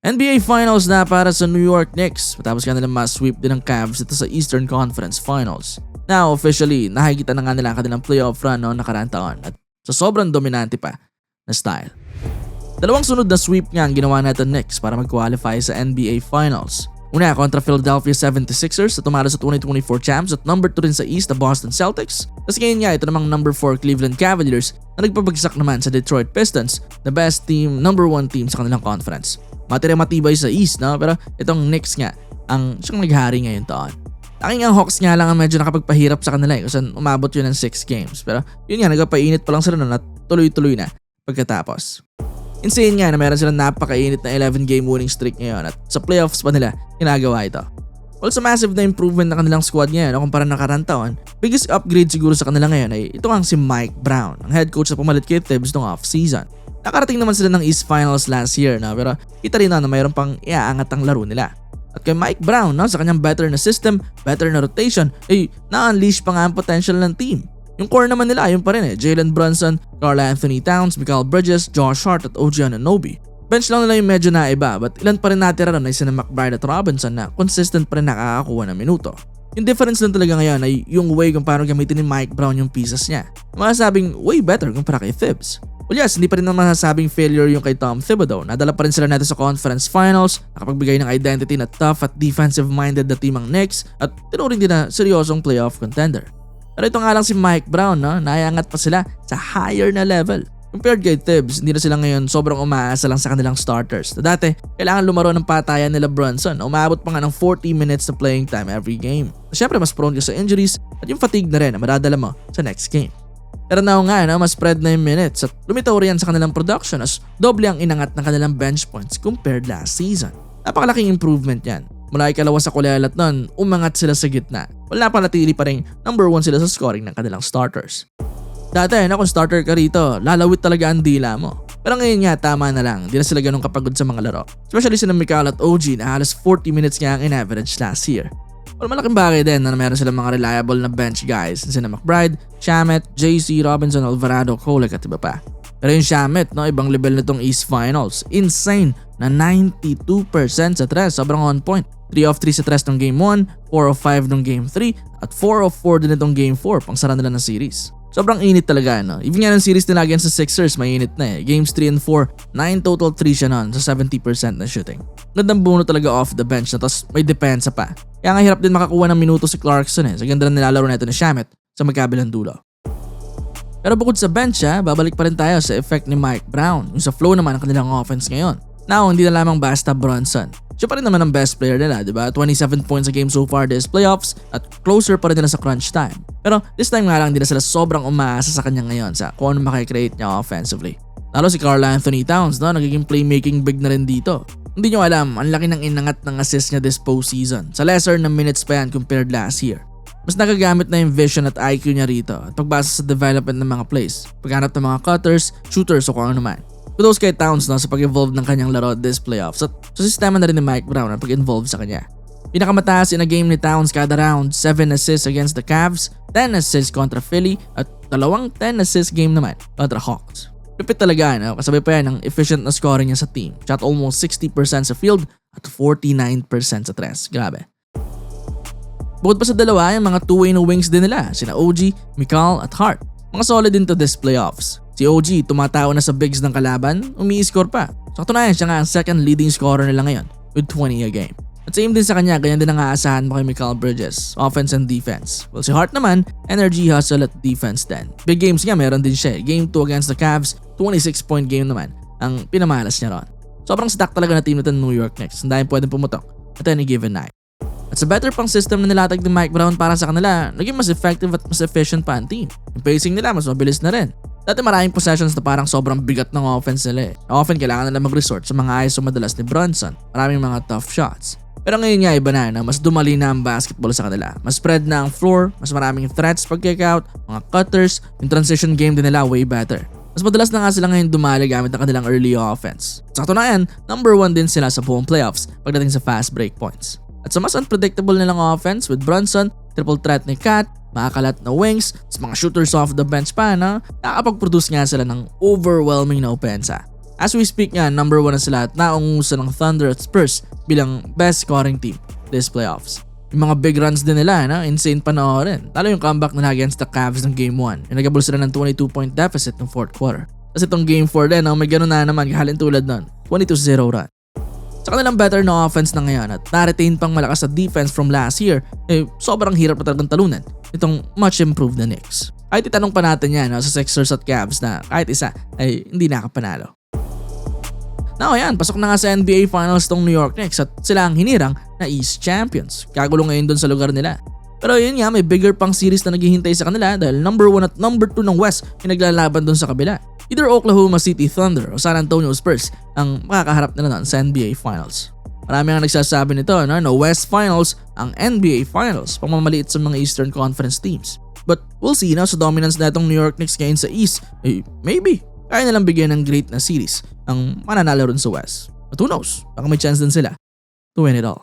NBA Finals na para sa New York Knicks matapos nga nilang ma-sweep din ng Cavs dito sa Eastern Conference Finals. Now officially, nahigitan na nga nila ang kanilang playoff run noong nakaraang taon at sa sobrang dominante pa na style. Dalawang sunod na sweep nga ang ginawa natin Knicks para mag-qualify sa NBA Finals. Una kontra Philadelphia 76ers na tumalo sa 2024 champs at number 2 rin sa East na Boston Celtics. Tapos ngayon nga ito namang number 4 Cleveland Cavaliers na nagpabagsak naman sa Detroit Pistons, the best team, number 1 team sa kanilang conference. Matibay sa East, no? Pero itong Knicks nga ang siyang naghari ngayon taon. Aking ang Hawks nga lang ang medyo nakapagpahirap sa kanila kung saan umabot yun ng 6 games. Pero yun nga, nagpapainit pa lang sila na tuloy-tuloy na pagkatapos. Insane nga na meron silang napakainit na 11-game winning streak ngayon at sa playoffs pa nila ginagawa ito. Also massive na improvement ng kanilang squad ngayon kumpara ng nakaraan taon. Biggest upgrade siguro sa kanila ngayon ay ito ang si Mike Brown, ang head coach na pumalit kay Tibbs noong off-season. Nakarating naman sila ng East Finals last year pero kita rin na mayroon pang iaangat ang laro nila. At kay Mike Brown sa kanyang better na system, better na rotation, na-unleash pa nga ang potential ng team. Yung core naman nila, yun pa rin Jalen Brunson, Karl-Anthony Towns, Mikal Bridges, Josh Hart at OG Anunoby. Bench lang nila yung medyo naiba but ilan pa rin natira ron ay sina McBride at Robinson na consistent pa rin nakakakuha ng minuto. Yung difference lang talaga ngayon ay yung way kung paano gamitin ni Mike Brown yung pieces niya. Masasabing way better kumpara kay Thibs. Well yes, hindi pa rin naman masasabing failure yung kay Tom Thibodeau. Nadala pa rin sila natin sa conference finals, nakapagbigay ng identity na tough at defensive-minded na team ang Knicks at tinuring din na seryosong playoff contender. Pero ito nga lang si Mike Brown, naiangat pa sila sa higher na level. Compared kay Tibbs, hindi na sila ngayon sobrang umaasa lang sa kanilang starters. Na dati, kailangan lumaro ng patayan nila Brunson. Umabot pa nga ng 40 minutes na playing time every game. Siyempre mas prone ka sa injuries at yung fatigue na rin na madadala mo sa next game. Pero now nga, mas spread na yung minutes at lumitaw rin sa kanilang production as doble ang inangat ng kanilang bench points compared last season. Napakalaking improvement yan. Mula ikalawa sa kulelat nun, umangat sila sa gitna. Wala pa natili pa rin number 1 sila sa scoring ng kanilang starters. Dati kung starter ka rito, lalawit talaga ang dila mo. Pero ngayon nga tama na lang, di na sila ganun kapagod sa mga laro. Especially sina Mikal at OG na halos 40 minutes nga ang in-average last year. Well, malaking bagay din na meron silang mga reliable na bench guys sina McBride, Shamet, JC, Robinson, Alvarado, Kolek at iba pa. Pero yung Shamet, ibang level nitong East Finals. Insane na 92% sa tres, sobrang on point. 3 of 3 sa tres ng Game 1, 4 of 5 ng Game 3, at 4 of 4 din itong Game 4 pang sara nila ng series. Sobrang init talaga, Even nga ng series nila against sa Sixers, mainit na Games 3 and 4, 9 total 3 siya nun sa 70% na shooting. Gandang buno talaga off the bench na tas may depensa pa. Kaya nga hirap din makakuha ng minuto si Clarkson sa ganda na nilalaro nito ni Shamet sa magkabilang dulo. Pero bukod sa bench babalik pa rin tayo sa effect ni Mike Brown, yung sa flow naman ng kanilang offense ngayon. Now, hindi na lamang basta Brunson. Siya pa rin naman ang best player nila, diba? 27 points a game so far this playoffs at closer pa rin nila sa crunch time. Pero this time nga lang hindi na sila sobrang umaasa sa kanya ngayon sa kung ano makikreate niya offensively. Lalo si Karl-Anthony Towns, nagiging playmaking big na rin dito. Hindi nyo alam, ang laki ng inangat ng assist niya this postseason. Sa lesser na minutes pa yan compared last year. Mas nagagamit na yung vision at IQ niya rito at pagbasa sa development ng mga plays, paghanap ng mga cutters, shooters o kung ano man. Kudos kay Towns sa pag-evolve ng kanyang laro this playoffs at sa sistema na rin ni Mike Brown ang pag-involve sa kanya. Pinakamataas in a game ni Towns kada round, 7 assists against the Cavs, 10 assists kontra Philly at 2 10 assist game naman kontra Hawks. Lupit talaga, kasabay pa yan ng efficient na scoring niya sa team. Shot almost 60% sa field at 49% sa tres. Grabe. Bukod pa sa dalawa, yung mga two-way na wings din nila, sina OG, Mikal at Hart. Mga solid din to this playoffs. Si OG tumatao na sa bigs ng kalaban, umi-score pa. Sa katunayan siya nga ang second leading scorer nila ngayon with 20 a game. At same din sa kanya, ganyan din ang aasahan mo kay Mikal Bridges, offense and defense. Well si Hart naman, energy, hustle at defense din. Big games nga meron din siya. Game 2 against the Cavs, 26-point game naman ang pinamalas niya ron. Sobrang stack talaga na team nito ng New York Knicks. Ang dahil pwedeng pumutok at any given night. At sa better pang system na nilatag ni Mike Brown para sa kanila, naging mas effective at mas efficient pa ang team. Yung pacing nila mas mabilis na rin. Dati maraming possessions na parang sobrang bigat ng offense nila Often kailangan nila mag-resort sa mga ISO madalas ni Brunson. Maraming mga tough shots. Pero ngayon nga iba na mas dumali na ang basketball sa kanila. Mas spread na ang floor, mas maraming threats pag kick out, mga cutters, yung transition game din nila way better. Mas madalas na nga sila ngayon dumali gamit ang kanilang early offense. Sa katunayan, number 1 din sila sa buong playoffs pagdating sa fast break points. At sa mas unpredictable nilang offense with Brunson, triple threat ni Cat, makakalat na wings, mga shooters off the bench pa nakakapag-produce nga sila ng overwhelming na opensa. As we speak nga, number 1 na sila at naungusan ng Thunder at Spurs bilang best scoring team this playoffs. Yung mga big runs din nila, no? Insane panoorin. Lalo yung comeback nila against the Cavs ng Game 1. Yung nagabol sila ng 22-point deficit ng 4th quarter. Tapos itong Game 4 din, no? May ganun na naman, halin tulad nun. 22-0 run. Sa kanilang better na offense na ngayon at na-retain pang malakas sa defense from last year, sobrang hirap na talagang talunan itong much improved na Knicks. Kahit itanong pa natin yan, no, sa Sixers at Cavs na kahit isa ay hindi nakapanalo. Now ayan, pasok na nga sa NBA Finals tong New York Knicks at sila ang hinirang na East Champions. Kagulo ngayon doon sa lugar nila. Pero yun nga, may bigger pang series na naghihintay sa kanila dahil number 1 at number 2 ng West yung naglalaban doon sa kabila. Either Oklahoma City Thunder o San Antonio Spurs ang makakaharap nila doon sa NBA Finals. Marami ang nagsasabi nito na West Finals ang NBA Finals, pagmamaliit sa mga Eastern Conference teams. But we'll see na sa dominance na itong New York Knicks ngayon sa East, maybe kaya nilang bigyan ng great na series ang mananalo rin sa West. But who knows, baka may chance din sila to win it all.